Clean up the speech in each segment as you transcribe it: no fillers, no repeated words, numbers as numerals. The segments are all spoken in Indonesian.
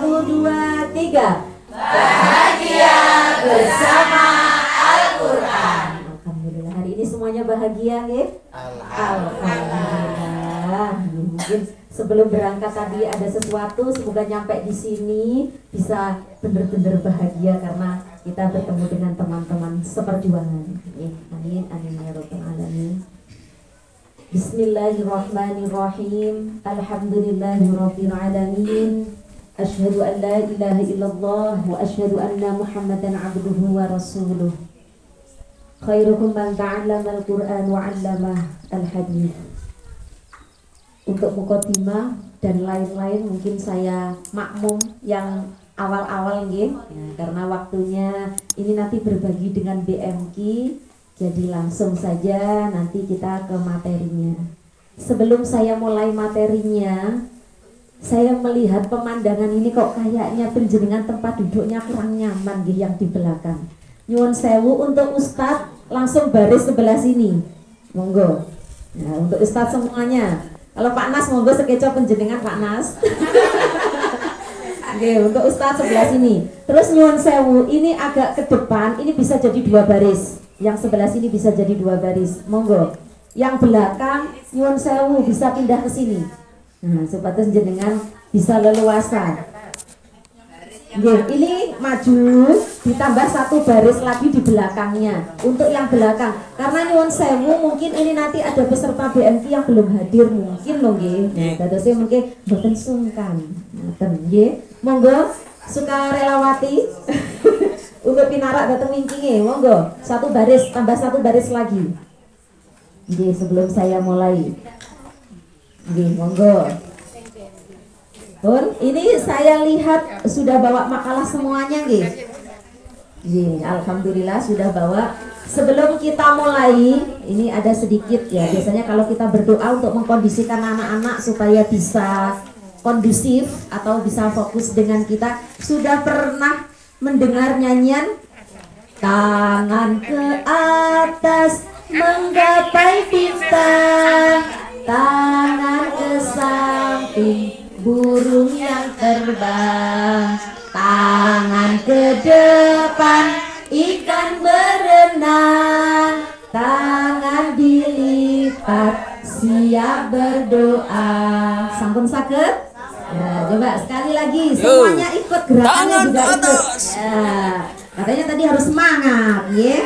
2, 3. Bahagia bersama Al-Quran. Alhamdulillah, hari ini semuanya bahagia ya? Alhamdulillah. Mungkin sebelum berangkat tadi ada sesuatu, semoga nyampe di sini bisa benar-benar bahagia karena kita bertemu dengan teman-teman seperjuangan. Amin, amin ya rabbal alamin. Bismillahirrahmanirrahim. Alhamdulillahirabbil alamin. Asyhadu an la ilaha illallah wa asyhadu anna Muhammadan abduhu wa rasuluh. Khairukum man ta'allama al-Qur'an wa 'allama al-hadith. Untuk muqaddimah dan lain-lain mungkin saya makmum yang awal-awal nggih. Ya, karena waktunya ini nanti berbagi dengan BMK. Jadi langsung saja nanti kita ke materinya. Sebelum saya mulai materinya, saya melihat pemandangan ini kok kayaknya penjenengan tempat duduknya kurang nyaman gitu yang di belakang. Nyuwun sewu untuk Ustadz langsung baris sebelah sini. Monggo. Nah, untuk Ustadz semuanya. Kalau Pak Nas monggo sekeco penjenengan Pak Nas. Oke, untuk Ustadz sebelah sini. Terus nyuwun sewu, ini agak ke depan, ini bisa jadi 2 baris. Yang sebelah sini bisa jadi 2 baris, monggo. Yang belakang nyuwun sewu bisa pindah ke sini. Nah, supaya jenengan bisa leluasa. Ini maju ditambah 1 baris lagi di belakangnya. Untuk yang belakang, karena nyuwun sewu mungkin ini nanti ada peserta BMK yang belum hadir mungkin loh nggih. Dadosé mungkin mboten sungkan. Ngoten nggih. Monggo sukarelawati. Untuk pinarak datang wingkinge, monggo 1 baris tambah 1 baris lagi. Nggih, sebelum saya mulai. Nggih, monggo. Pun, ini saya lihat sudah bawa makalah semuanya nggih. Nggih, alhamdulillah sudah bawa. Sebelum kita mulai, ini ada sedikit ya. Biasanya kalau kita berdoa untuk mengkondisikan anak-anak supaya bisa kondusif atau bisa fokus dengan kita, sudah pernah mendengar nyanyian tangan ke atas menggapai bintang, tangan ke samping burung yang terbang, tangan ke depan ikan berenang, tangan dilipat siap berdoa. Sampun saged? Ya, coba sekali lagi semuanya ikut gerakannya juga ikut. Ya, katanya tadi harus semangat, ya.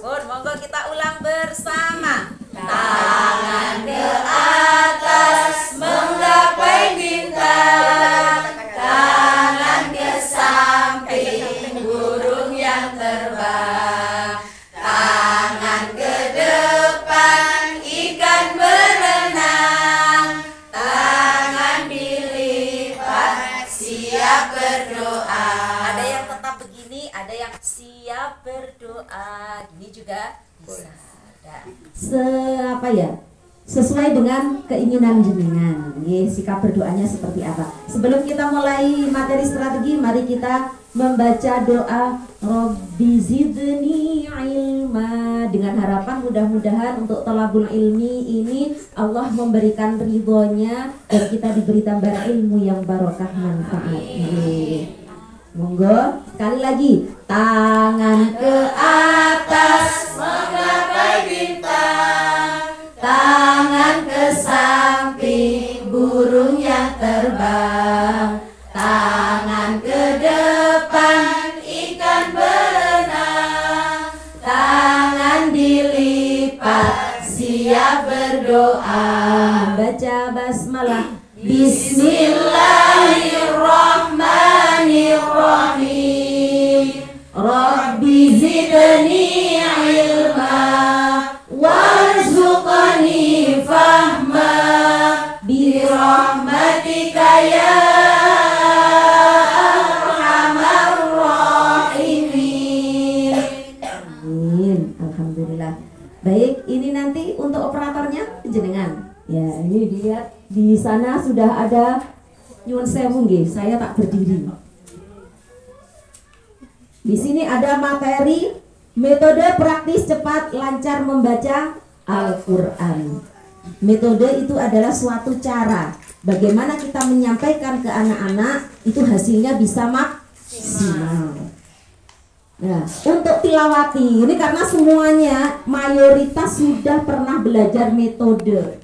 Monggo kita ulang bersama. Tangan ke atas menggapai bintang, tangan ke samping burung yang terbang, tangan ke depan ikan berenang, tangan dilipat siap berdoa. Ada yang tetap begini, ada yang siap berdoa. Gini juga bisa. Apa ya? Sesuai dengan keinginan jenengan. Sikap berdoanya seperti apa? Sebelum kita mulai materi strategi, mari kita membaca doa Rabbi zidni ilma, dengan harapan mudah-mudahan untuk thalabul ilmi ini Allah memberikan ridhonya dan kita diberi tambahan ilmu yang barokah manfaat. Monggo sekali lagi, tangan ke atas menggapai bintang, tangan ke samping burung yang terbang, tangan ke depan ikan berenang, tangan dilipat siap berdoa. Baca basmalah. Bismillahirrahmanirrahim. Rabbi zidni ilma warzuqni fahma birahmatika ya arhamar rahimin. Amin. Alhamdulillah. Baik, ini nanti untuk operatornya jenengan. Ya, ini dilihat di sana sudah ada nyuwun sewu nggih, saya tak berdiri. Di sini ada materi metode praktis cepat lancar membaca Al-Qur'an. Metode itu adalah suatu cara bagaimana kita menyampaikan ke anak-anak itu hasilnya bisa maksimal. Nah, untuk tilawati ini karena semuanya mayoritas sudah pernah belajar metode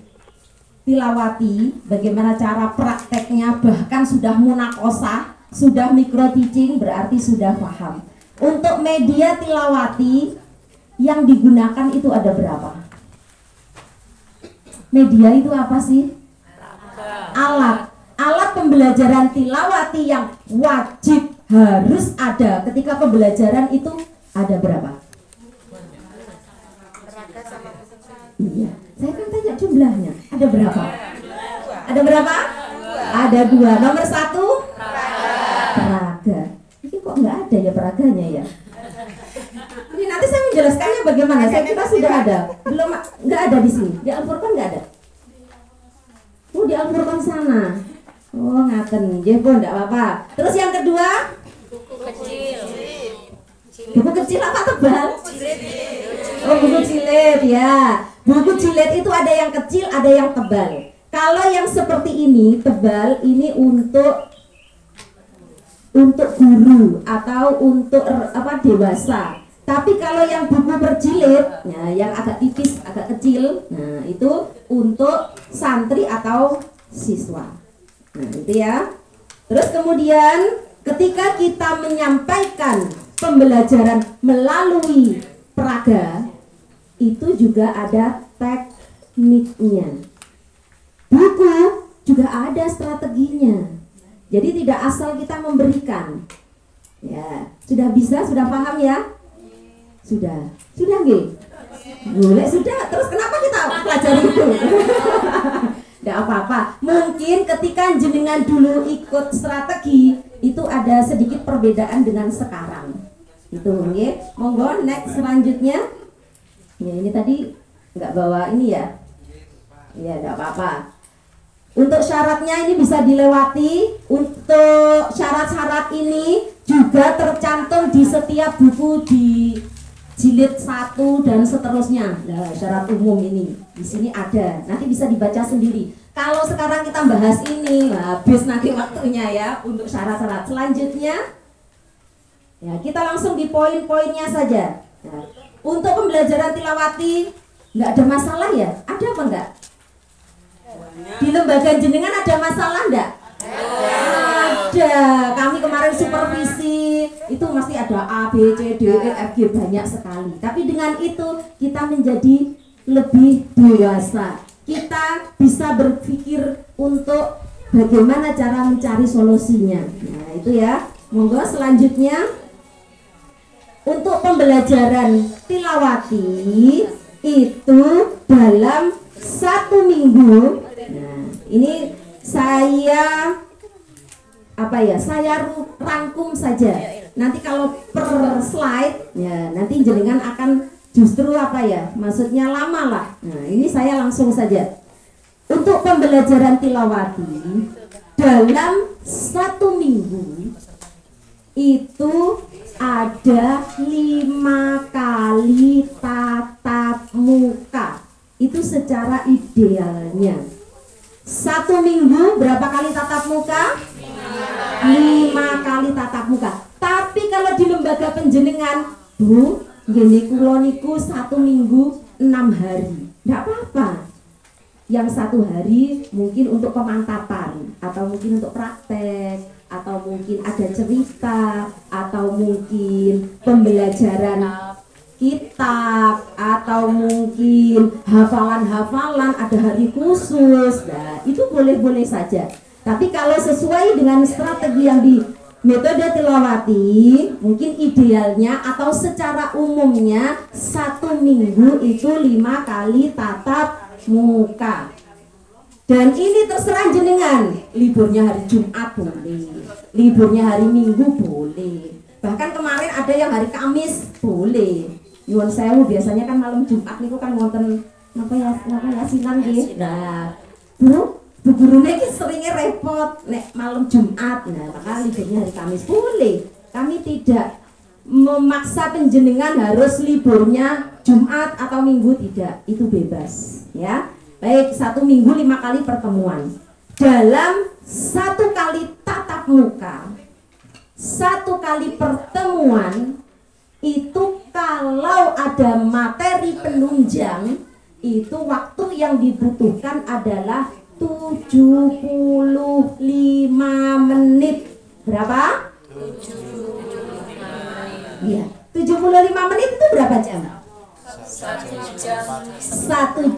tilawati, bagaimana cara prakteknya, bahkan sudah munakosah, sudah micro teaching, berarti sudah paham. Untuk media tilawati yang digunakan itu ada berapa? Media itu apa sih? Alat pembelajaran tilawati yang wajib harus ada ketika pembelajaran itu ada berapa? Iya, saya kan tanya jumlahnya. Ada berapa? Ada berapa? Ada 2. Nomor 1? Peraga. Ini kok nggak ada ya peraganya ya? Ini nanti saya menjelaskannya bagaimana. Saya kira sudah ada. Belum, nggak ada di sini. Di Al-Furqan nggak ada. Oh, di Al-Furqan sana. Oh, ngaten. Nggih, Bu, enggak apa-apa. Terus yang kedua? Buku kecil. Buku kecil apa tebal? Oh, buku jilid ya. Buku jilid itu ada yang kecil, ada yang tebal. Kalau yang seperti ini, tebal, ini untuk guru atau untuk dewasa. Tapi kalau yang buku berjilid, ya, yang agak tipis, agak kecil, nah itu untuk santri atau siswa. Nah, itu ya. Terus kemudian ketika kita menyampaikan pembelajaran melalui peraga, itu juga ada tekniknya. Buku juga ada strateginya. Jadi tidak asal kita memberikan. Ya, sudah bisa, sudah paham ya? Sudah nggih? Boleh sudah. Terus kenapa kita pelajari itu? Tidak apa-apa. Mungkin ketika jenengan dulu ikut strategi itu ada sedikit perbedaan dengan sekarang. Itu nggih. Monggo next selanjutnya. Ya, ini tadi nggak bawa ini ya. Ya, tidak apa-apa. Untuk syaratnya ini bisa dilewati. Untuk syarat-syarat ini juga tercantum di setiap buku di jilid 1 dan seterusnya. Nah, syarat umum ini di sini ada. Nanti bisa dibaca sendiri. Kalau sekarang kita bahas ini, habis nanti waktunya ya untuk syarat-syarat selanjutnya. Ya, kita langsung di poin-poinnya saja. Nah, untuk pembelajaran tilawati nggak ada masalah ya? Ada apa enggak? Di lembaga jenengan ada masalah enggak? Ada. Kami kemarin supervisi itu masih ada A, B, C, D, E, F, G banyak sekali. Tapi dengan itu kita menjadi lebih dewasa. Kita bisa berpikir untuk bagaimana cara mencari solusinya. Nah, itu ya. Monggo selanjutnya. Untuk pembelajaran tilawati itu dalam 1 minggu. Nah, ini saya rangkum saja. Nanti kalau per slide ya nanti jenengan akan justru maksudnya lama lah. Nah, ini saya langsung saja. Untuk pembelajaran tilawati dalam 1 minggu itu ada 5 kali tatap muka. Itu secara idealnya. 1 minggu berapa kali tatap muka? 5 kali tatap muka. Tapi kalau di lembaga penjenengan, Bu, gini kula niku 1 minggu 6 hari. Enggak apa-apa. Yang 1 hari mungkin untuk pemantapan, atau mungkin untuk praktek, atau mungkin ada cerita, atau mungkin pembelajaran kitab, atau mungkin hafalan-hafalan, ada hari khusus. Nah, itu boleh-boleh saja. Tapi kalau sesuai dengan strategi yang di metode tilawati, mungkin idealnya atau secara umumnya 1 minggu itu 5 kali tatap muka. Dan ini terserah jenengan. Liburnya hari Jumat boleh, liburnya hari Minggu boleh, bahkan kemarin ada yang hari Kamis boleh. Nyuwun sewu, biasanya kan malam Jumat niku kan wonten yasinan nggih. Nah, Bu gurune iki seringnya repot nek malam Jumat. Nah, maka liburnya hari Kamis boleh. Kami tidak memaksa penjenengan harus liburnya Jumat atau Minggu, tidak. Itu bebas, ya. Baik, 1 minggu 5 kali pertemuan. dalam satu kali tatap muka, satu kali pertemuan itu kalau ada materi penunjang itu waktu yang dibutuhkan adalah 75 menit. Berapa? 75 menit. Iya, 75 menit itu berapa jam? 1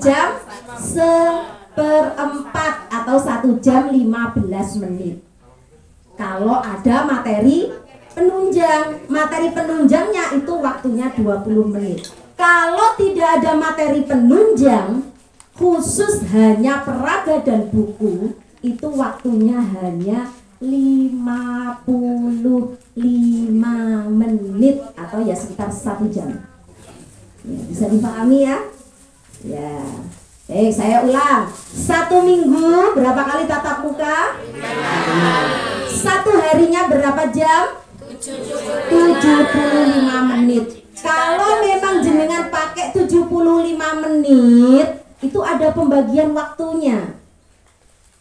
jam seperempat atau 1 jam 15 menit. Kalau ada materi penunjang, materi penunjangnya itu waktunya 20 menit. Kalau tidak ada materi penunjang, khusus hanya peraga dan buku, itu waktunya hanya 55 menit atau ya sekitar 1 jam. Ya, bisa dipahami ya? Ya. Saya ulang. 1 minggu berapa kali tatap muka? 1 harinya berapa jam? 75 menit. Kalau memang jenengan pakai 75 menit, itu ada pembagian waktunya.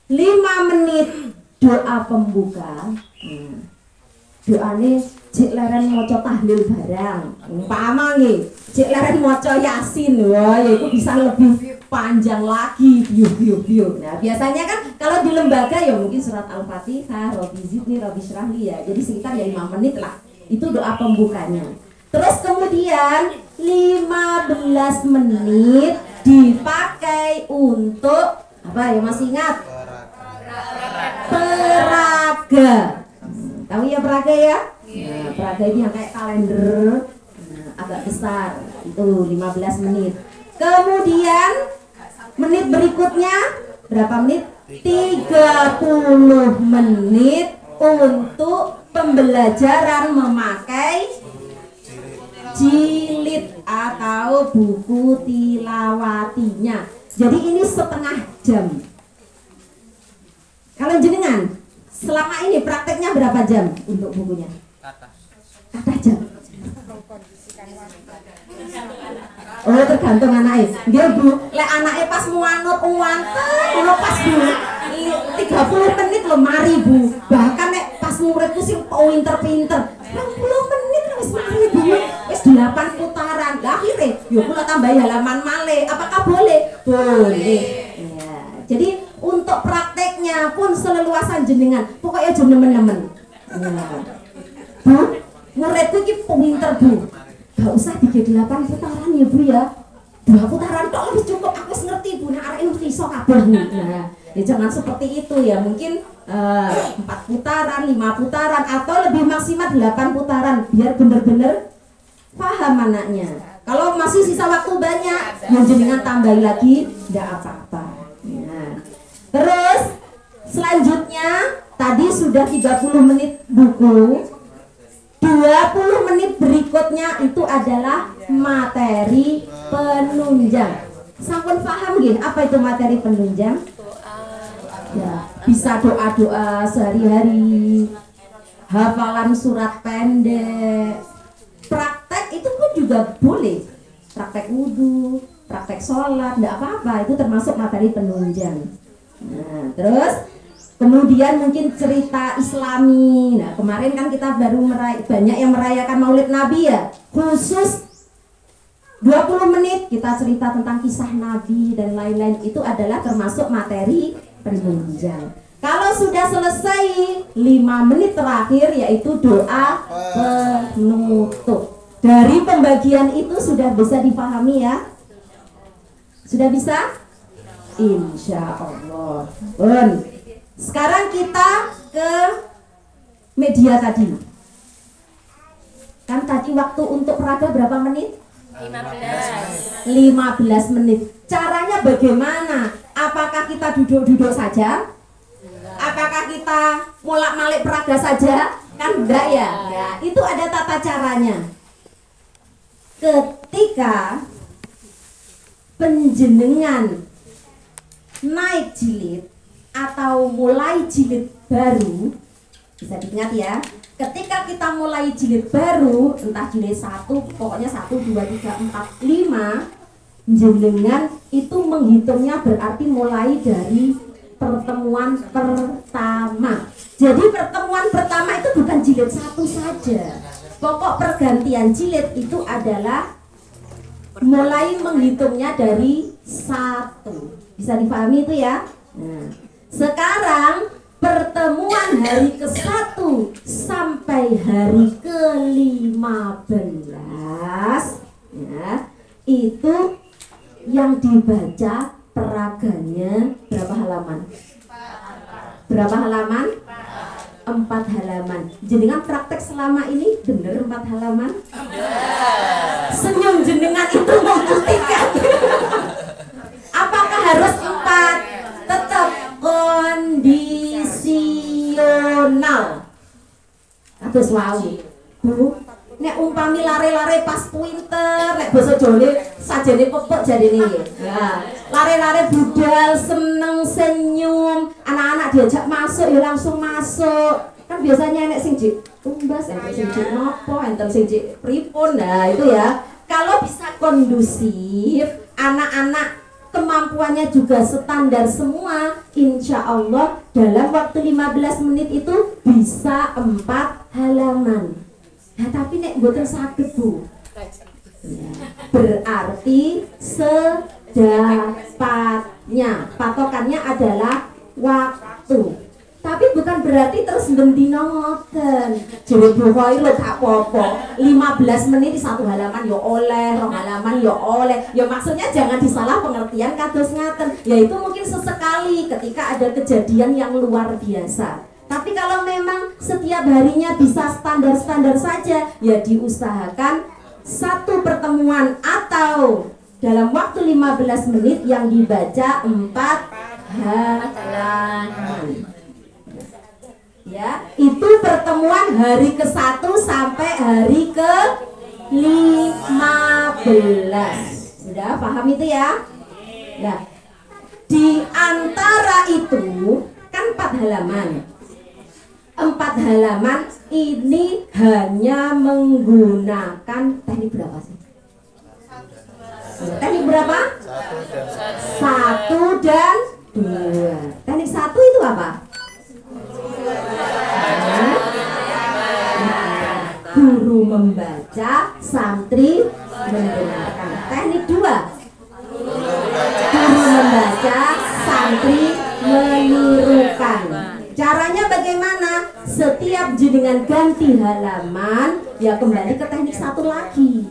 5 menit doa pembuka. Doane cek leren maca tahlil barang. Umpama nggih, cek leren maca Yasin, wah ya itu bisa lebih panjang lagi, biu. Nah, biasanya kan kalau di lembaga ya mungkin surat Al-Fatihah, Rabbi zidni, Rabbi syrahli ya. Jadi sekitar ya 5 menit lah. Itu doa pembukanya. Terus kemudian 15 menit dipakai untuk apa ya, masih ingat? Peraga. Tahu ya peraga ya? Nah, peraga ini yang kayak kalender, agak besar, itu 15 menit. Kemudian menit berikutnya berapa menit? 30 menit untuk pembelajaran memakai jilid atau buku tilawatinya. Jadi ini setengah jam. Kalau jenengan selama ini prakteknya berapa jam untuk bukunya? Kata jam. Oh, tergantung anaknya. Dia Bu, lek anaknya pas muanut ngono pas Bu. 30 menit lo mari Bu. Bahkan nek pas muridku sing pinter-pinter, 20 menit wis mari Bu. Wis 8 putaran. Lah akhire yo kula tambahi halaman malih. Apakah boleh? Boleh. Ya. Jadi untuk prakteknya pun seleluasan jenengan. Pokoknya aja nemen-nemen. Ya. Bu, muridku iki pinter Bu. Gak usah 38 putaran ya Bu ya. 2 putaran tok lebih cukup. Aku ngerti Bu, nek arek iki iso kabeh Bu. Nah, ya jangan seperti itu ya. Mungkin 4 putaran, 5 putaran atau lebih maksimal 8 putaran biar bener-bener paham anaknya. Kalau masih sisa waktu banyak, yang jenengan tambahi lagi enggak apa-apa. Nah, terus selanjutnya tadi sudah 30 menit buku. 20 menit berikutnya itu adalah materi penunjang. Sampun paham nggih apa itu materi penunjang? Ya, bisa doa-doa sehari-hari, hafalan surat pendek. Praktek itu pun juga boleh. Praktek wudhu, praktek sholat, enggak apa-apa, itu termasuk materi penunjang. Nah, terus kemudian mungkin cerita Islami. Nah, kemarin kan kita baru banyak yang merayakan Maulid Nabi ya. Khusus 20 menit kita cerita tentang kisah Nabi dan lain-lain. Itu adalah termasuk materi penunjang. Kalau sudah selesai 5 menit terakhir yaitu doa penutup. Dari pembagian itu sudah bisa dipahami ya? Sudah bisa? Insya Allah. Sekarang kita ke media tadi. Kan tadi waktu untuk peraga berapa menit? 15 menit. Caranya bagaimana? Apakah kita duduk-duduk saja? Apakah kita molak-malik peraga saja? Kan enggak ya? Ya, itu ada tata caranya. Ketika penjenengan naik jilid atau mulai jilid baru, bisa diingat ya, ketika kita mulai jilid baru, entah jilid 1, pokoknya 1, 2, 3, 4, 5, jenengan itu menghitungnya berarti mulai dari pertemuan pertama. Jadi pertemuan pertama itu bukan jilid 1 saja. Pokok pergantian jilid itu adalah mulai menghitungnya dari 1. Bisa dipahami itu ya? Nah, sekarang pertemuan hari ke-1 sampai hari ke-15 ya, itu yang dibaca peraganya berapa halaman? Berapa halaman? 4 halaman. Jenengan praktek selama ini bener 4 halaman? Senyum jenengan itu membuktikan. Apakah harus 4? Tetap kondisional. Terus wow, Bu, nek umpami lare-lare pas pinter, nek basa Jawa sajane pepek jarine. Ya, lare-lare budal, seneng, senyum, anak-anak diajak masuk ya langsung masuk. Kan biasanya nek sing tumbas, enten sing nopo, enten sing pripun. Nah, itu ya. Kalau bisa kondusif, anak-anak kemampuannya juga standar semua, insya Allah dalam waktu 15 menit itu bisa 4 halaman. Nah, tapi nek mboten saged, Bu. Ya, berarti sedapatnya. Patokannya adalah waktu. Tapi bukan berarti terus bendino ngoten. Jadi bukai lo gak apa-apa. 15 menit di 1 halaman ya oleh, 2 halaman ya oleh. Ya maksudnya jangan disalah pengertian kados ngaten. Yaitu mungkin sesekali ketika ada kejadian yang luar biasa. Tapi kalau memang setiap harinya bisa standar-standar saja, ya diusahakan 1 pertemuan atau dalam waktu 15 menit yang dibaca 4 halaman. Ya, itu pertemuan hari ke-1 sampai hari ke-15. Sudah paham itu ya? Nah, di antara itu kan 4 halaman. 4 halaman ini hanya menggunakan teknik berapa sih? Teknik berapa? 1 dan 2. Teknik 1 itu apa? Guru membaca, santri mendengarkan. Teknik 2, guru membaca, santri menirukan. Caranya bagaimana? Setiap jenengan ganti halaman, ya kembali ke teknik 1 lagi.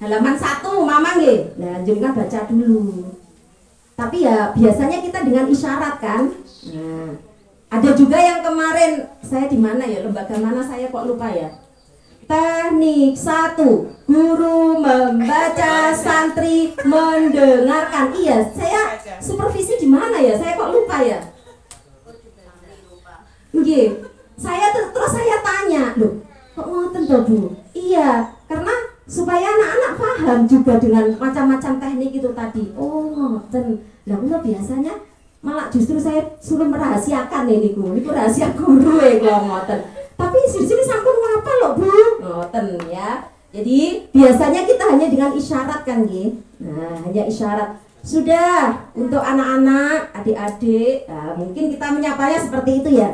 Halaman 1, mama nggih. Nah, jenengan baca dulu. Tapi ya biasanya kita dengan isyarat kan. Nah, ada juga yang kemarin saya di mana ya, lembaga mana saya kok lupa ya. Teknik 1, guru membaca, santri mendengarkan. Iya, saya supervisi di mana ya? Saya kok lupa ya. Nggih, terus saya tanya, loh, kok ngoten toh Bu? Iya, karena supaya anak-anak paham juga dengan macam-macam teknik itu tadi. Oh, ngoten. Lah kula biasanya malah justru saya suruh merahasiakan ini rahasia guru kalau ngoten. Tapi di sini sampun apa loh Bu? Ngoten ya. Jadi biasanya kita hanya dengan isyarat kan nggih. Nah, hanya isyarat. Sudah untuk anak-anak, adik-adik, nah, mungkin kita menyapanya seperti itu ya.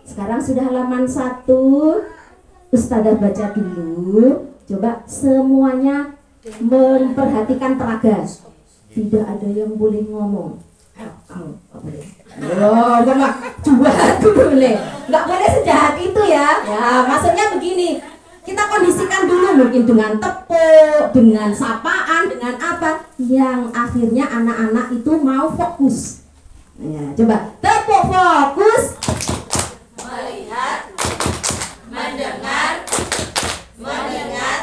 Sekarang sudah halaman 1. Ustazah baca dulu. Coba semuanya memperhatikan peraga. Tidak ada yang boleh ngomong. Oh, cuma jual dulu nih. Nggak boleh sejahat itu ya. Ya, maksudnya begini. Kita kondisikan dulu mungkin dengan tepuk, dengan sapaan, dengan apa yang akhirnya anak-anak itu mau fokus. Ya, coba tepuk fokus. Melihat, mendengar, mengingat,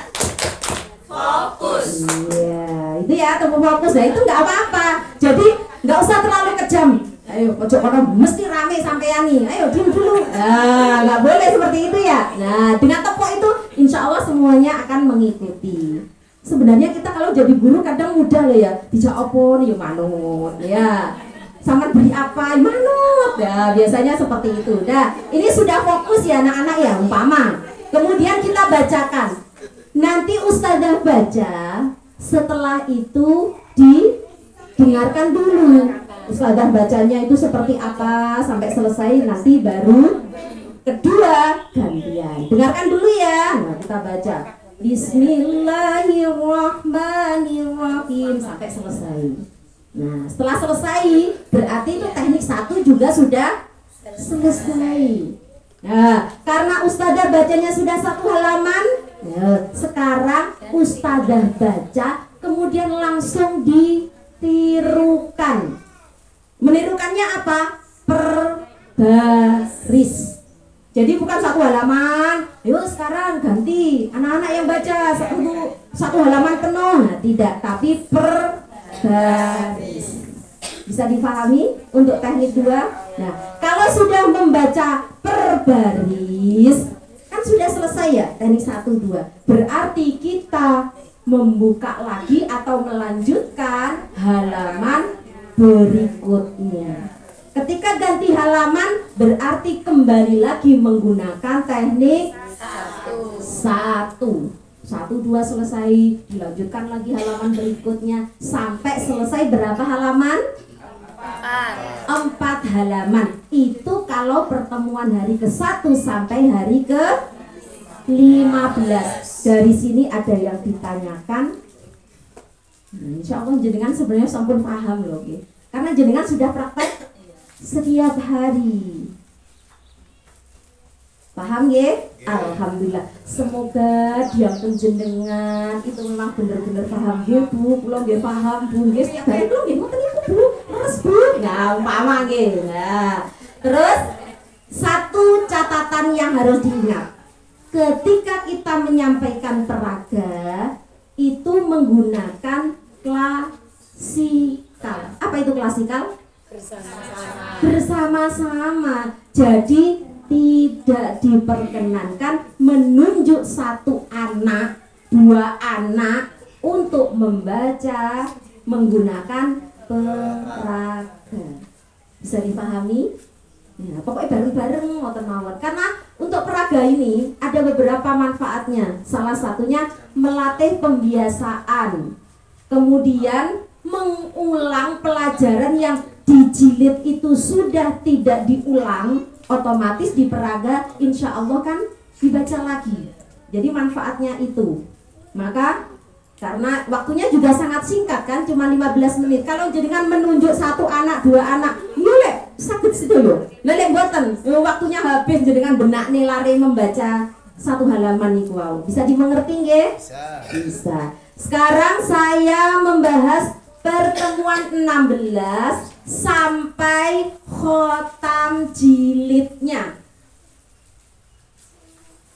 fokus. Iya, itu ya tepuk fokus. Nah, itu nggak apa-apa. Jadi nggak usah terlalu kejam. Ayo, pojok orang mesti rame sampean nih. Ayo, diam dulu. Nah, nggak boleh seperti itu ya. Nah, dengan tepuk itu, insya Allah semuanya akan mengikuti. Sebenarnya kita kalau jadi guru kadang mudah loh ya. Dijak apa nih, manut. Ya, sama beli apa, manut. Ya, biasanya seperti itu. Nah, ini sudah fokus ya anak-anak ya, umpama. Kemudian kita bacakan. Nanti ustazah baca. Setelah itu didengarkan dulu. Ustazah bacanya itu seperti apa sampai selesai, nanti baru kedua gantian. Dengarkan dulu ya. Nah, kita baca Bismillahirrahmanirrahim sampai selesai. Nah, setelah selesai berarti itu teknik 1 juga sudah selesai. Nah, karena ustazah bacanya sudah 1 halaman, ya, sekarang ustazah baca kemudian langsung ditirukan. Menirukannya apa? Per baris. Jadi bukan 1 halaman, yuk sekarang ganti anak-anak yang baca satu halaman penuh. Nah, tidak, tapi per baris. Bisa difahami untuk teknik 2? Nah, kalau sudah membaca per baris, kan sudah selesai ya teknik 1, 2. Berarti kita membuka lagi atau melanjutkan halaman berikutnya. Ketika ganti halaman berarti kembali lagi menggunakan teknik 1. 1, 2 selesai, dilanjutkan lagi halaman berikutnya sampai selesai berapa halaman? 4 halaman. Itu kalau pertemuan hari ke-1 sampai hari ke-15. Dari sini ada yang ditanyakan. Nah, insya Allah jenengan sebenarnya sampun paham loh, okay? Karena jenengan sudah praktek setiap hari. Paham ya? Alhamdulillah. Semoga diampun jenengan itu memang benar-benar paham ya Bu. Kula nggih paham Bu. Nggih setiap hari kula nggih ngoten niku Bu. Terus Bu. Nah, umpama nggih. Nah, terus satu catatan yang harus diingat. Ketika kita menyampaikan peraga itu menggunakan klasikal. Apa itu klasikal? Bersama-sama. Jadi tidak diperkenankan menunjuk 1 anak, 2 anak untuk membaca menggunakan peraga. Bisa dipahami? Ya, pokoknya bareng-bareng ngoten mawon. Karena untuk peraga ini ada beberapa manfaatnya. Salah satunya melatih pembiasaan. Kemudian mengulang pelajaran yang di jilid itu sudah tidak diulang, otomatis di peraga insya Allah kan dibaca lagi. Jadi manfaatnya itu. Maka karena waktunya juga sangat singkat kan, cuma 15 menit. Kalau jenengan menunjuk 1 anak, 2 anak, yule sakit situ loh. Lelek buatan, waktunya habis jenengan benak nih lari membaca 1 halaman nih wow. Bisa dimengerti nggih? Bisa. Sekarang saya membahas pertemuan 16 sampai khotam jilidnya.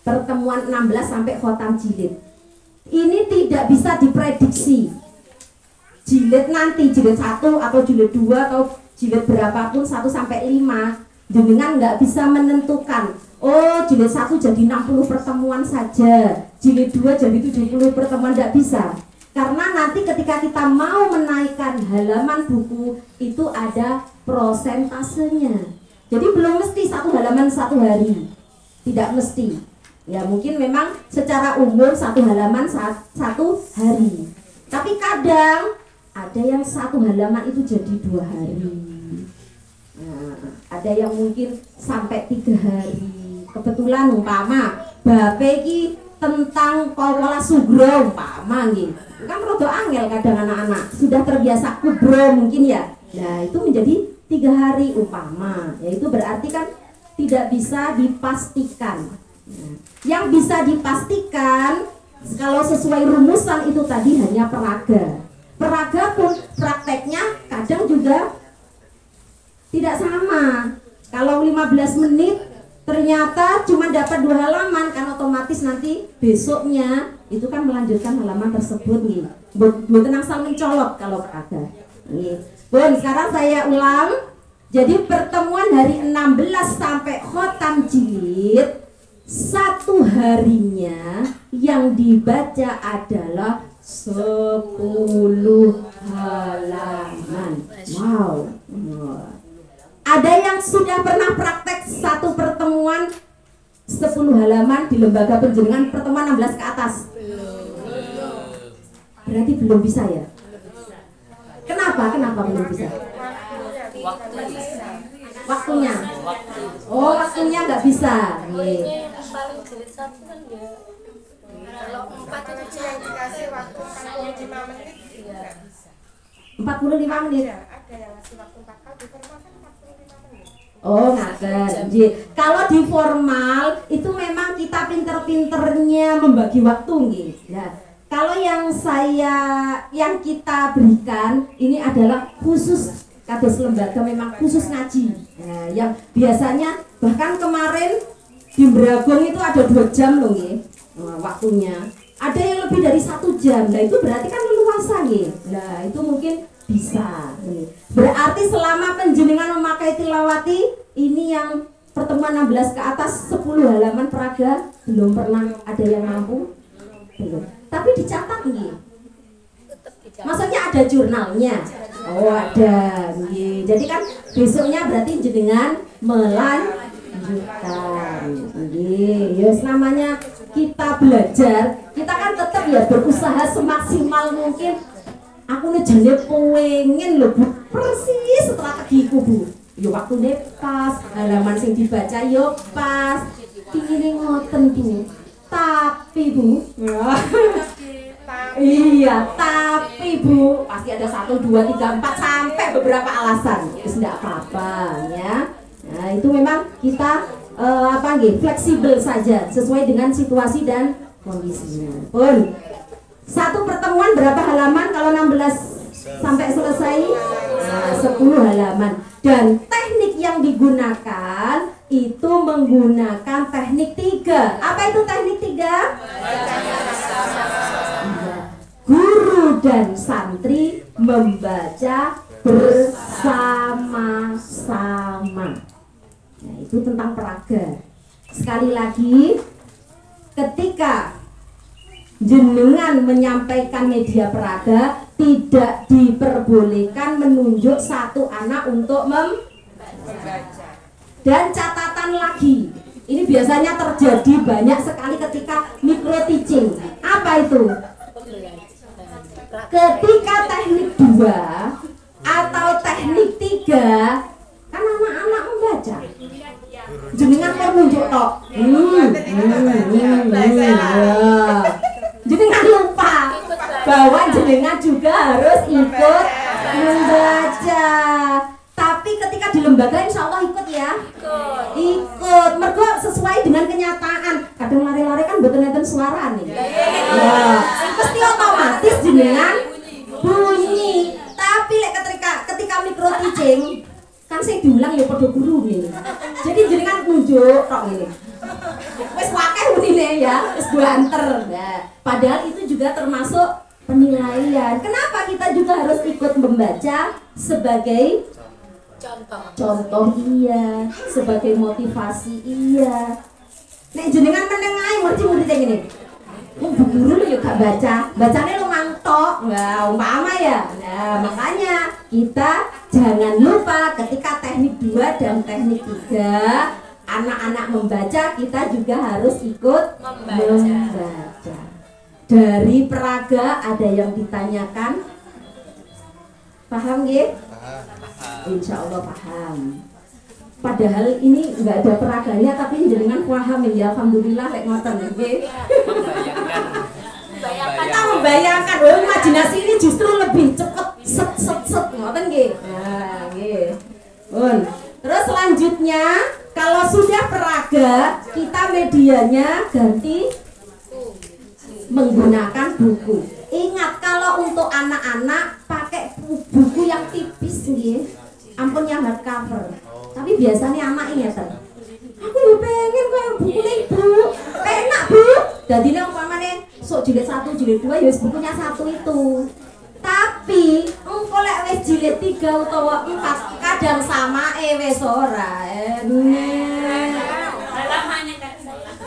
Pertemuan 16 sampai khotam jilid. Ini tidak bisa diprediksi. Jilid nanti, jilid 1 atau jilid 2 atau jilid berapapun 1 sampai 5, jenengan nggak bisa menentukan. Oh, jilid 1 jadi 60 pertemuan saja, jilid 2 jadi 70 pertemuan, nggak bisa. Karena nanti ketika kita mau menaikkan halaman buku itu ada prosentasenya. Jadi belum mesti 1 halaman 1 hari. Tidak mesti. Ya mungkin memang secara umum 1 halaman 1 hari. Tapi kadang ada yang 1 halaman itu jadi 2 hari. Nah, ada yang mungkin sampai 3 hari. Kebetulan umpama bape iki tentang Kola Sugro umpama nggih. Kan rada angel kadang anak-anak sudah terbiasa kubro mungkin ya. Nah, itu menjadi 3 hari umpama. Ya itu berarti kan tidak bisa dipastikan. Nah, yang bisa dipastikan kalau sesuai rumusan itu tadi hanya peraga. Peraga pun prakteknya kadang juga tidak sama. Kalau 15 menit ternyata cuma dapat 2 halaman, kan otomatis nanti besoknya itu kan melanjutkan halaman tersebut nih. Mboten angsal mencolok kalau peraga. Nih. Bon, sekarang saya ulang. Jadi pertemuan hari 16 sampai khotam jilid 1 harinya yang dibaca adalah 10 halaman. Wow. Ada yang sudah pernah praktek 1 pertemuan 10 halaman di lembaga penjenengan pertemuan 16 ke atas? Berarti belum bisa ya? Kenapa belum bisa? Waktunya. Oh, waktunya nggak bisa. Ini paling jilid 1 kan ya. Kalau 4 itu yang dikasih waktu 45 menit nggak bisa. 45 menit. Ada yang ngasih waktu 4 kali, di formal kan 45 menit. Oh, ngaten. Kalau di formal itu memang kita pinter-pinternya membagi waktu nggih. Nah, kalau yang kita berikan ini adalah khusus kados lembaga memang khusus ngaji. Nah, yang biasanya bahkan kemarin di Bragong itu ada 2 jam loh nggih. Waktunya. Ada yang lebih dari 1 jam. Nah, itu berarti kan leluasa nggih. Nah, itu mungkin bisa. Berarti selama penjenengan memakai tilawati ini yang pertemuan 16 ke atas 10 halaman peraga belum pernah ada yang mampu. Belum. Tapi dicatat nggih. Maksudnya ada jurnalnya. Oh, ada. Nggih. Jadi kan besoknya berarti jenengan melanjutkan. Nggih. Ya namanya kita belajar, kita kan tetap ya berusaha semaksimal mungkin. Aku nih jane pengen lho Bu, persis setelah kegiku Bu. Yo waktunya pas, halaman sing dibaca yo pas. Pingine ngoten Bu. Tapi Bu, iya, tapi Bu, pasti ada 1, 2, 3, 4 sampai beberapa alasan. Itu tidak apa-apa ya. Nah, itu memang kita fleksibel saja sesuai dengan situasi dan kondisinya. Pun satu pertemuan berapa halaman kalau 16 sampai selesai? Nah, 10 halaman. Dan teknik yang digunakan itu menggunakan teknik 3. Apa itu teknik 3? Guru dan santri membaca bersama-sama. Nah, itu tentang peraga. Sekali lagi, ketika jenengan menyampaikan media peraga, tidak diperbolehkan menunjuk satu anak untuk membaca. Dan catatan lagi, ini biasanya terjadi banyak sekali ketika micro teaching. Apa itu? Ketika teknik 2 atau teknik 3 kan anak-anak membaca, jenengan kok nunjuk tok. Jenengan lupa bahwa jenengan juga harus ikut membaca. Tapi ketika di lembaga insya Allah ikut ya. Ikut. Mergo sesuai dengan kenyataan. Kadang lari-lari kan betul nenten suara nih. Ya, pasti otomatis jenengan bunyi. Tapi ketika micro teaching kan saya diulang ya pada guru nih. Jadi jenengan nunjuk tok ini. Wes wakeh unine ya, wis banter. Nah, padahal itu juga termasuk penilaian. Kenapa kita juga harus ikut membaca sebagai contoh iya, sebagai motivasi iya. Nek jenengan menengahi murid yang gini. Bu guru lu juga baca, bacanya lu mantok, nggak umpama ya. Nah, makanya kita jangan lupa ketika teknik 2 dan teknik 3 anak-anak membaca, kita juga harus ikut membaca. Dari peraga ada yang ditanyakan? Paham nggih? Insya Allah paham. Padahal ini nggak ada peraganya tapi jenengan paham ya, alhamdulillah lek ngoten nggih. Kita membayangkan, oh imajinasi ini justru lebih cepet set ngoten nggih. Nah, nggih. Terus selanjutnya kalau sudah peraga, kita medianya ganti menggunakan buku. Ingat kalau untuk anak-anak pakai buku yang tipis nggih. Ampun yang hardcover. Tapi biasanya anak ingatan. Aku ya pengen kayak bukunya Ibu. Enak, Bu. Jadi nek umpamane sok jilid 1, jilid 2 ya wis bukunya 1 itu. Tapi engko lek wis jilid 3 utawa 4 kadang sama wis ora.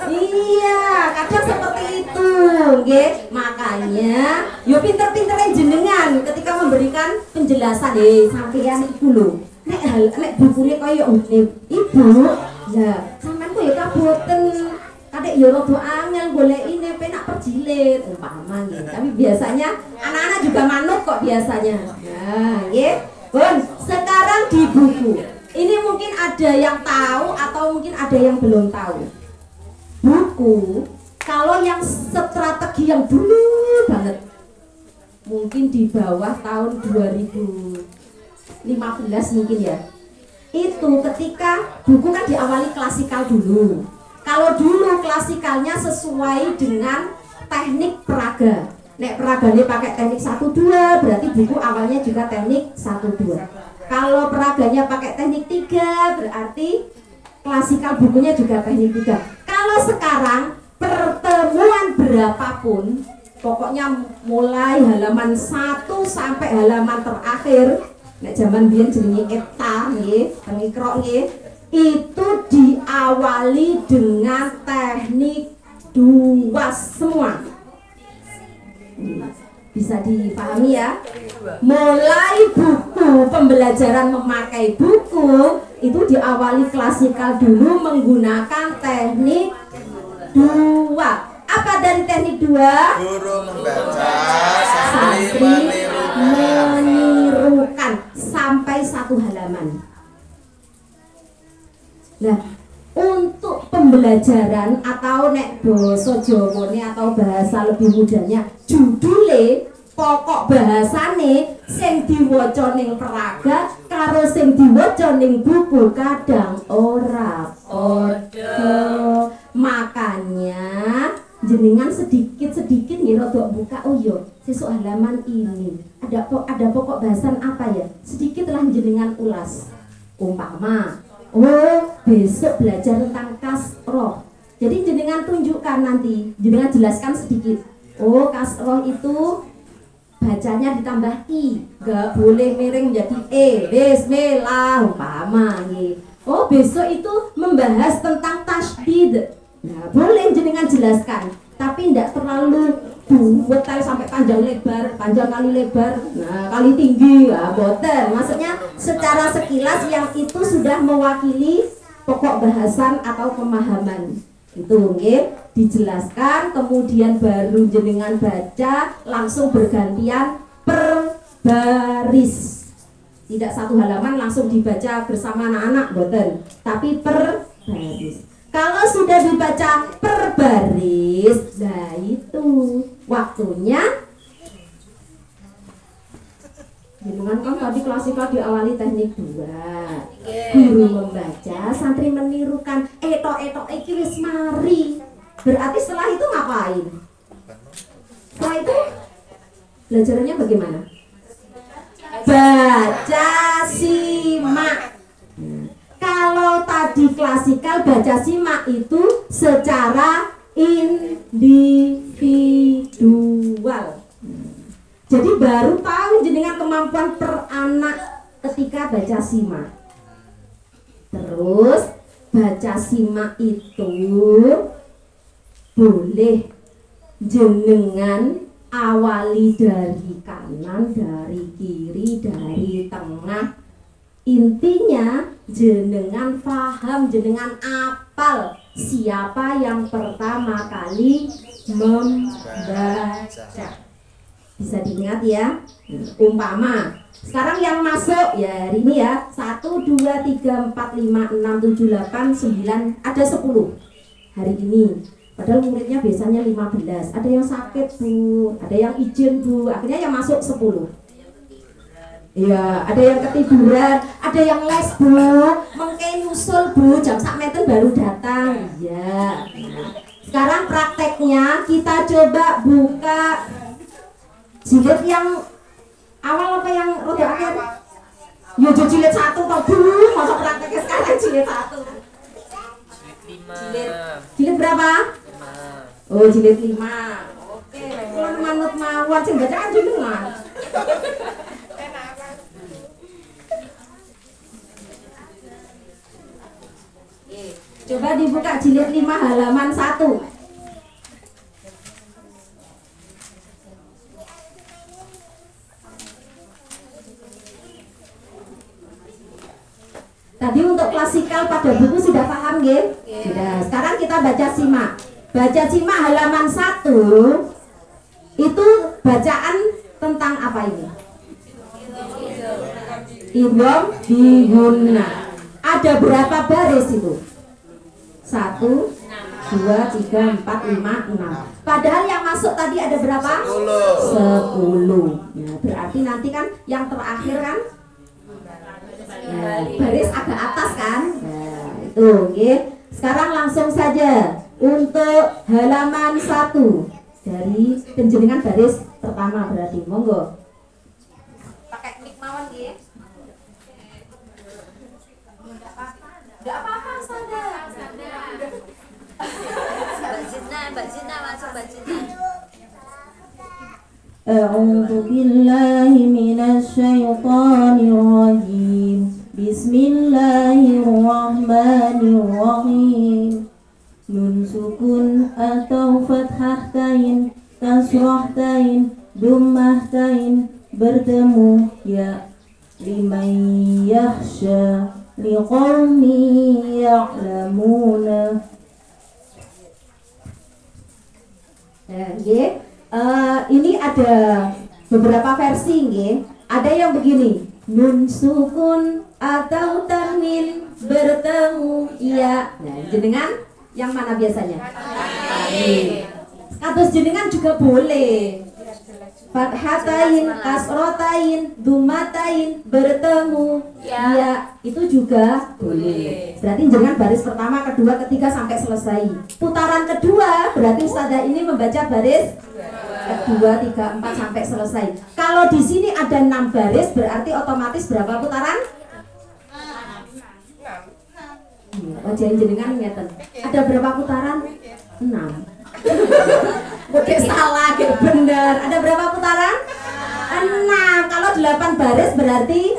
Iya, kadang seperti itu, nggih. Makanya, yo pinter-pinterin jenengan ketika memberikan penjelasan, sampeyan iku lho. Nek bukune kaya Ibu, ya sampean kok ya kaboten. Kadek yo rada angel golekine penak per jilid, umpama nggih. Tapi biasanya anak-anak juga manut kok biasanya. Nah, nggih. Sekarang Sekarang di buku. Ini mungkin ada yang tahu atau mungkin ada yang belum tahu. Buku kalau yang strategi yang dulu banget, mungkin di bawah tahun 2015 mungkin ya. Itu ketika buku kan diawali klasikal dulu. Kalau dulu klasikalnya sesuai dengan teknik peraga. Nek peraganya pakai teknik 1-2, berarti buku awalnya juga teknik 1-2. Kalau peraganya pakai teknik 3, berarti klasikal bukunya juga teknik 3. Kalau sekarang pertemuan berapapun, pokoknya mulai halaman 1 sampai halaman terakhir, nek zaman biyen jenenge ETA nggih, pengikro nggih, itu diawali dengan teknik 2 semua. Bisa dipahami ya. Mulai buku pembelajaran memakai buku itu diawali klasikal dulu menggunakan teknik 2. Apa dari teknik 2? Guru membaca, santri menirukan sampai 1 halaman. Nah, untuk pembelajaran atau nek basa Jawane atau bahasa lebih mudahnya, judule pokok bahasane sing diwaca ning peraga karo sing diwaca ning buku kadang ora padha. Makanya jenengan sedikit-sedikit nggih rada buka, oh iya sesuk halaman ini ada pokok bahasan apa ya, sedikitlah jenengan ulas. Umpama oh besok belajar tentang kasroh, jadi jenengan tunjukkan nanti, jenengan jelaskan sedikit. Oh kasroh itu bacanya ditambah i, gak boleh miring jadi e, bismillah umpama gitu. Oh besok itu membahas tentang tasydid, nah boleh jenengan jelaskan, tapi tidak terlalu detail sampai panjang kali lebar, nah kali tinggi, ya boten. Maksudnya secara sekilas yang itu sudah mewakili pokok bahasan atau pemahaman. Itu nggih dijelaskan, kemudian baru jenengan baca langsung bergantian per baris. Tidak 1 halaman langsung dibaca bersama anak-anak boten, tapi per baris. Kalau sudah dibaca per baris, nah itu waktunya. Jenengan kan tadi klasikal diawali teknik 2. Guru membaca, santri menirukan, etok iki wis mari. Berarti setelah itu ngapain? Setelah itu belajarannya bagaimana? Baca, simak. Kalau tadi klasikal baca simak itu secara individual. Jadi baru tahu jenengan kemampuan per anak ketika baca simak. Terus baca simak itu boleh jenengan awali dari kanan, dari kiri, dari tengah. Intinya jenengan paham, jenengan apal siapa yang pertama kali membaca. Bisa diingat ya. Umpama sekarang yang masuk ya hari ini ya 1, 2, 3, 4, 5, 6, 7, 8, 9, ada 10 hari ini. Padahal muridnya biasanya 15. Ada yang sakit bu, ada yang izin bu, akhirnya yang masuk 10. Iya, ada yang ketiduran, ada yang les bu, mengke nyusul bu, jam sak meten baru datang. Iya. Sekarang prakteknya kita coba buka jilid yang awal apa yang roda akhir? Ya jilid 1 toh bu, masa prakteknya sekarang jilid 1. Jilid berapa? 5. Oh jilid 5. Oke, manut mawon sing baca kan jenengan. Coba dibuka jilid 5 halaman 1. Tadi untuk klasikal pada buku sudah paham nggih? Sudah. Sekarang kita baca simak. Baca simak halaman 1 itu bacaan tentang apa ini? idgham di gunna. Ada berapa baris itu? 1, 2, 3, 4, 5, 6. Padahal yang masuk tadi ada berapa? 10. Ya, berarti nanti kan yang terakhir kan baris agak atas kan? Nah, itu oke. Sekarang langsung saja untuk halaman 1 dari penjenengan baris pertama berarti monggo. Pakai mic mawon nggih. Enggak apa-apa saja. Mbak Zina masuk Mbak Zina. A'udzu billahi minasy syaithanir rajim. Bismillahirrahmanirrahim. Nun sukun atau fathah tain, kasrah tain, dhammah tain bertemu ya. Liman yakhsha liqaumin ya'lamuna. Ini ada beberapa versi nggih. Ada yang begini, nun sukun atau tanwin bertemu ya. Nah, jenengan yang mana biasanya? Tanwin. Kados jenengan juga boleh. Fathatain, kasrotain, dumatain bertemu ya, itu juga boleh. Berarti jenengan baris pertama, kedua, ketiga sampai selesai. Putaran kedua berarti Ustazah ini membaca baris kedua, 3, 4 sampai selesai. Kalau di sini ada 6 baris berarti otomatis berapa putaran? Oh, jenengan ngeten. Ada berapa putaran? 6. Oke, salah, kayak bener. Ada berapa putaran? 6. Kalau 8 baris berarti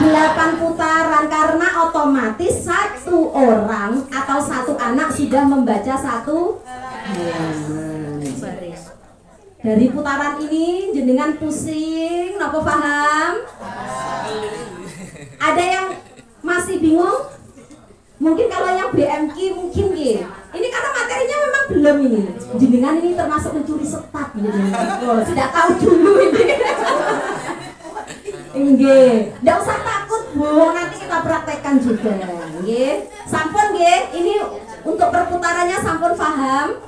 8 putaran, karena otomatis satu orang atau satu anak sudah membaca satu halaman. Dari putaran ini jenengan pusing, napa paham? Ada yang masih bingung? Mungkin kalau yang BMK mungkin gitu. Ini karena materinya memang belum ini. Jenengan ini termasuk mencuri setat jenengan. Oh, sudah tahu dulu ini. Nggih, ndak usah takut, Bu. Nanti kita praktekkan juga. Nggih. Sampun nggih, ini untuk perputarannya sampun paham?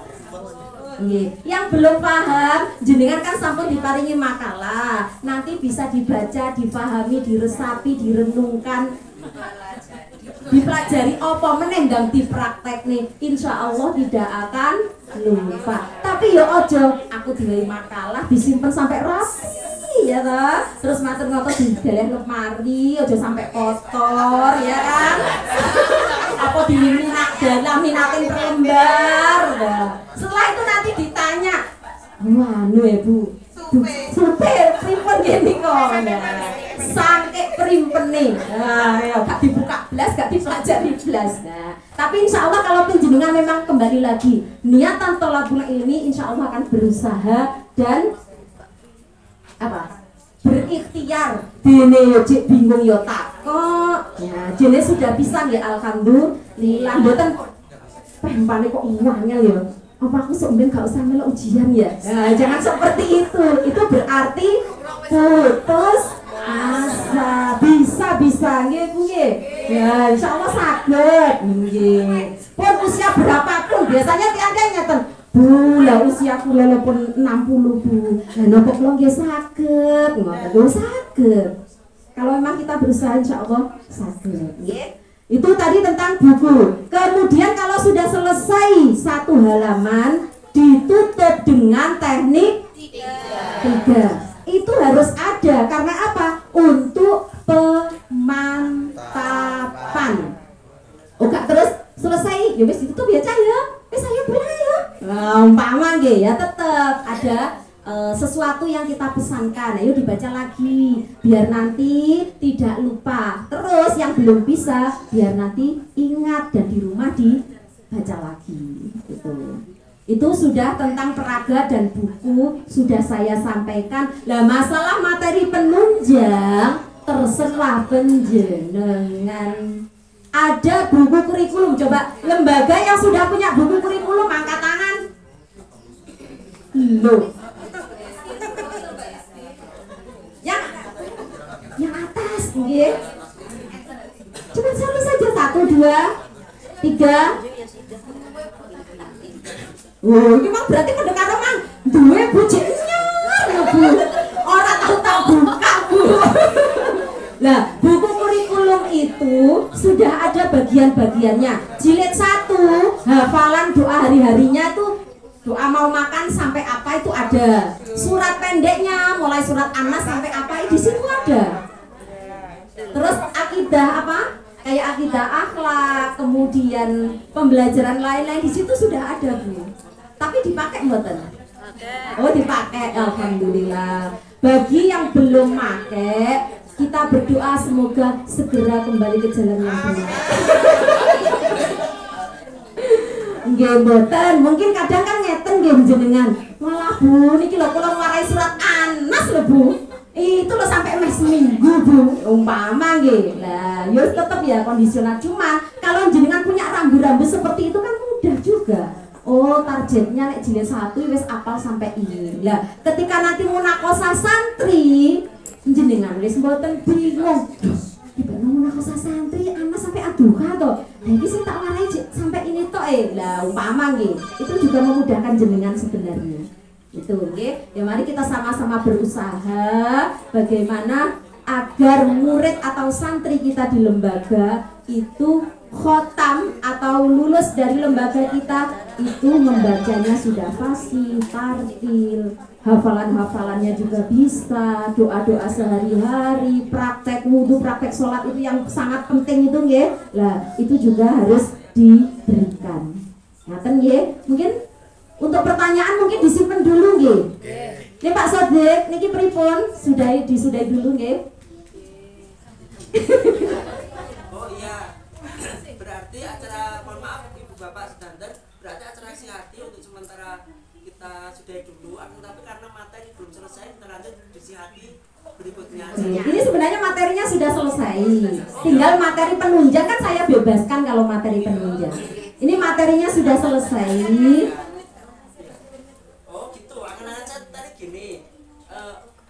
Nggih. Yang belum paham, jenengan kan sampun diparingi makalah. Nanti bisa dibaca, dipahami, diresapi, direnungkan, dipelajari apa meneh ndang dipraktek nih, insya Allah tidak akan lupa. Tapi ya ojo aku diwehi makalah disimpen sampai rapi ya toh, terus matur ngotot dideleh lemari, ojo sampai kotor ya kan. Apa diminatin per lembar. Nah, setelah itu nanti ditanya, "Wanu ya Bu, supir pripun gini kok?" Sangke primpene. Nah, ya gak dibuka blas, gak dipelajari blas. Nah, tapi insya Allah kalau penjenengan memang kembali lagi niatan thalabul ilmi, insya Allah akan berusaha dan apa? Berikhtiar. Dene yo cek bingung yo takok. Ya, jene sudah bisa nggih alhamdulillah. Mboten pempane kok ngangel yo. Apa aku sebenarnya gak usah melok ujian ya? Nah, jangan seperti itu. Itu berarti putus asa. Bisa nggih Bu nggih. Ya, insyaallah saged nggih. Pun usia berapapun biasanya tiang-tiang ngeten. Bu, lah usia kula pun 60 Bu. Lah napa kula nggih saged? Ngoten saged. Kalau memang kita berusaha insyaallah saged nggih. Itu tadi tentang buku. Kemudian kalau sudah selesai satu halaman ditutup dengan teknik 3. Itu harus ada karena apa? Untuk pemantapan. Oke, terus selesai ya wis ditutup ya Cah ya. Saya pulang ya. Nah, umpama nggih ya tetap ada sesuatu yang kita pesankan, ayo dibaca lagi biar nanti tidak lupa. Terus yang belum bisa biar nanti ingat dan di rumah dibaca lagi. Itu sudah tentang peraga dan buku sudah saya sampaikan. Lah masalah materi penunjang terserah penjenengan. Ada buku kurikulum, coba lembaga yang sudah punya buku kurikulum angkat tangan. Loh. Yang atas nggih nggih. Cuma satu saja, 1, 2, 3. Oh, ini mah berarti kedekatan mang duwe bojone Bu. Ora tahu tak buka Bu. Nah, buku kurikulum itu sudah ada bagian-bagiannya. Jilid 1, hafalan doa hari-harinya itu doa mau makan sampai apa itu ada. Surat pendeknya mulai surat An-Nas sampai apa di situ ada. Terus akidah apa? Kayak akidah akhlak, kemudian pembelajaran lain-lain di situ sudah ada Bu. Tapi dipakai mboten? Oh dipakai, alhamdulillah. Bagi yang belum pakai, kita berdoa semoga segera kembali ke jalan yang benar. Nggih mboten, mungkin kadang kan ngeten nggih jenengan. Malah Bu, niki lho kula marai surat An-Nas lho Bu. Itu loh sampai mes seminggu Bu, umpama nggih. Lah, ya tetap ya kondisional. Cuma kalau jenengan punya rambu-rambu seperti itu kan mudah juga. Oh, targetnya nek jilid 1 wis apal sampai ini. Lah, ketika nanti munakosa santri, jenengan wis mboten bingung. Dibanding munakosa santri, Anas sampai aduha to. Lah iki sing tak warai sampai ini tok Lah, umpama nggih, itu juga memudahkan jenengan sebenarnya. Itu nggih. Ya mari kita sama-sama berusaha bagaimana agar murid atau santri kita di lembaga itu khotam atau lulus dari lembaga kita itu membacanya sudah fasih, tartil, hafalan-hafalannya juga bisa, doa-doa sehari-hari, praktek wudhu, praktek sholat itu yang sangat penting itu nggih. Lah, itu juga harus diberikan. Ngaten nggih. Mungkin untuk pertanyaan mungkin disimpan dulu nggih. Ini Pak Sodik, niki pripun? Disudahi dulu nggih. Oh iya. Berarti acara, mohon maaf Ibu Bapak Sedanten, berarti acara sihati untuk sementara kita sudahi dulu, tapi karena materi belum selesai, kita lanjut di sihati berikutnya. Ini sebenarnya materinya sudah selesai, tinggal materi penunjang kan saya bebaskan kalau materi penunjang. Ini materinya sudah selesai. Oh gitu, akan-akan saya tadi gini,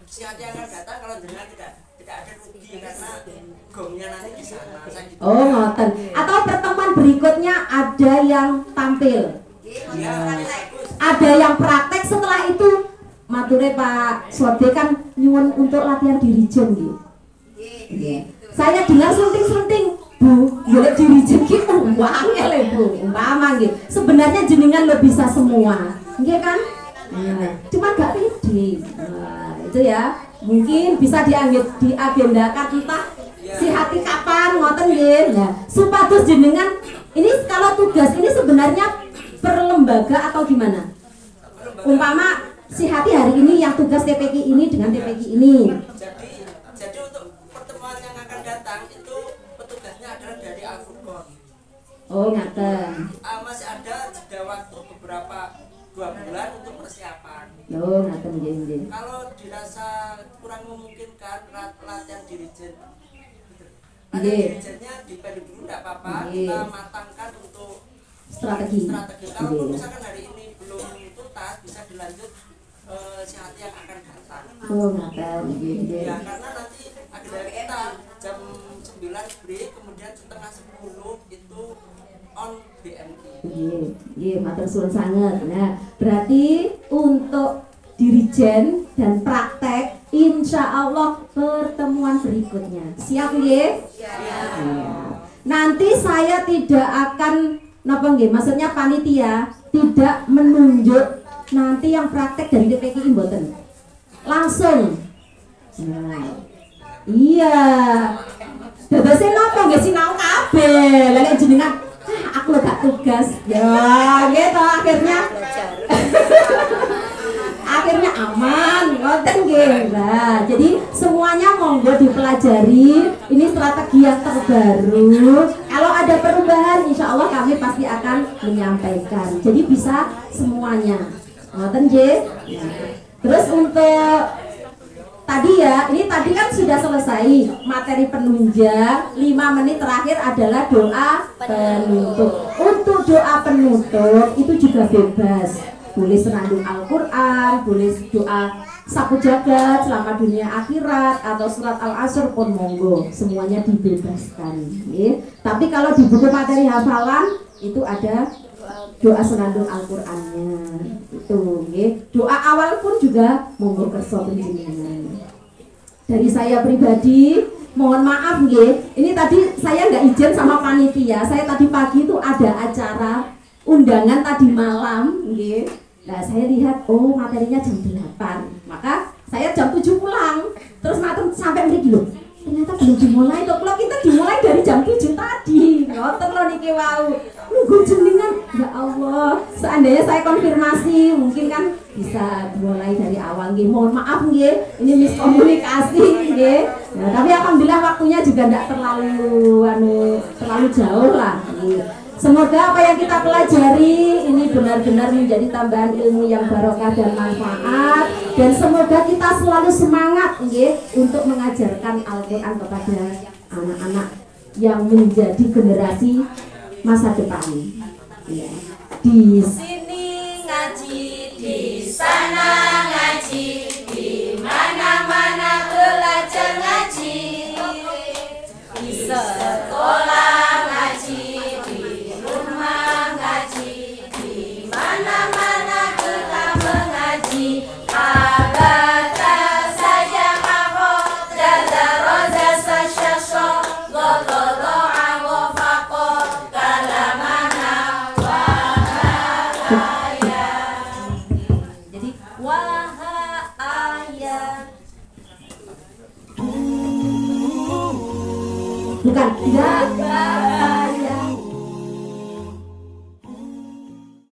sihati akan datang kalau jenengan tidak ada rugi karena gongnya nanti di sana. Gitu. Oh ngoten. Atau pertemuan berikutnya ada yang tampil, ada yang praktek. Setelah itu mature Pak Sode kan nyuwun untuk latihan dirijen gitu. Saya dengar sunting-sunting Bu, golek dirijen ki wangel ya Bu, umpama nggih. Sebenarnya jenengan lo bisa semua, nggih kan? Cuma gak pede. Nah, itu ya. Mungkin bisa diagendakan entah sihati kapan ngoten nggih. Nah, supados jenengan ini kalau tugas ini sebenarnya per lembaga atau gimana? Umpama sihati hari ini yang tugas TPQ ini dengan TPQ ini. Jadi untuk pertemuan yang akan datang itu petugasnya adalah dari Al-Furqan. Oh, ngaten. Masih ada jeda waktu beberapa 2 bulan untuk persiapan. Oh, ngaten nggih. Kalau dirasa kurang memungkinkan latihan dirijen, dirijennya dipendek dulu tidak apa-apa. Kita matangkan untuk strategi. Kalau misalkan hari ini belum tuntas, bisa dilanjut sihati yang akan datang. Oh, ngaten nggih. Ya, karena nanti agenda kita jam 9 break, kemudian setengah 10 itu on BMT. Iya, matur suwun sanget. Nah, berarti untuk dirijen dan praktek insya Allah pertemuan berikutnya. Siap nggih? Siap. Nanti saya tidak akan napa nggih, maksudnya panitia tidak menunjuk nanti yang praktek dari DPKI mboten. Langsung. Nah. Iya. Dadose napa nggih sinau kabeh. Lah nek jenengan aku gak tugas ya gitu akhirnya aman ngoten nggih. Nah, jadi semuanya monggo dipelajari. Ini strategi yang terbaru. Kalau ada perubahan insya Allah kami pasti akan menyampaikan. Jadi bisa semuanya ngoten nggih. Terus untuk tadi ya, ini tadi kan sudah selesai materi penunjang. 5 menit terakhir adalah doa penutup. Untuk doa penutup itu juga bebas. Boleh senandung Al-Quran, boleh doa sapu jagat selama dunia akhirat atau surat Al-Asr pun monggo, semuanya dibebaskan. Tapi kalau di buku materi hafalan itu ada doa senandung Al-Qur'annya. Itu doa awal pun juga monggo kersa panjenengan. Dari saya pribadi mohon maaf ini tadi saya nggak izin sama panitia. Saya tadi pagi itu ada acara undangan tadi malam Nah saya lihat materinya jam 8, maka saya jam 7 pulang. Terus matur sampai mriki lho, ternyata belum dimulai toh. Kalau kita dimulai dari jam 7 tadi. Ngoten lho niki wau. Nunggu jenengan. Ya Allah, seandainya saya konfirmasi mungkin kan bisa dimulai dari awal nggih. Mohon maaf nggih, ini miskomunikasi nggih. Nah, tapi alhamdulillah waktunya juga tidak terlalu jauh lah. Semoga apa yang kita pelajari ini benar-benar menjadi tambahan ilmu yang barokah dan manfaat, dan semoga kita selalu semangat untuk mengajarkan Al-Quran kepada anak-anak yang menjadi generasi masa depan. Di sini ngaji, di sana ngaji, di mana-mana belajar ngaji, di sekolah ngaji, di rumah ngaji, di mana-mana kita mengaji. Abata saja kafo, jaza roza sasyasho, gotodo awofako, kalamana wahaya. Jadi wahaya. bukan, tidak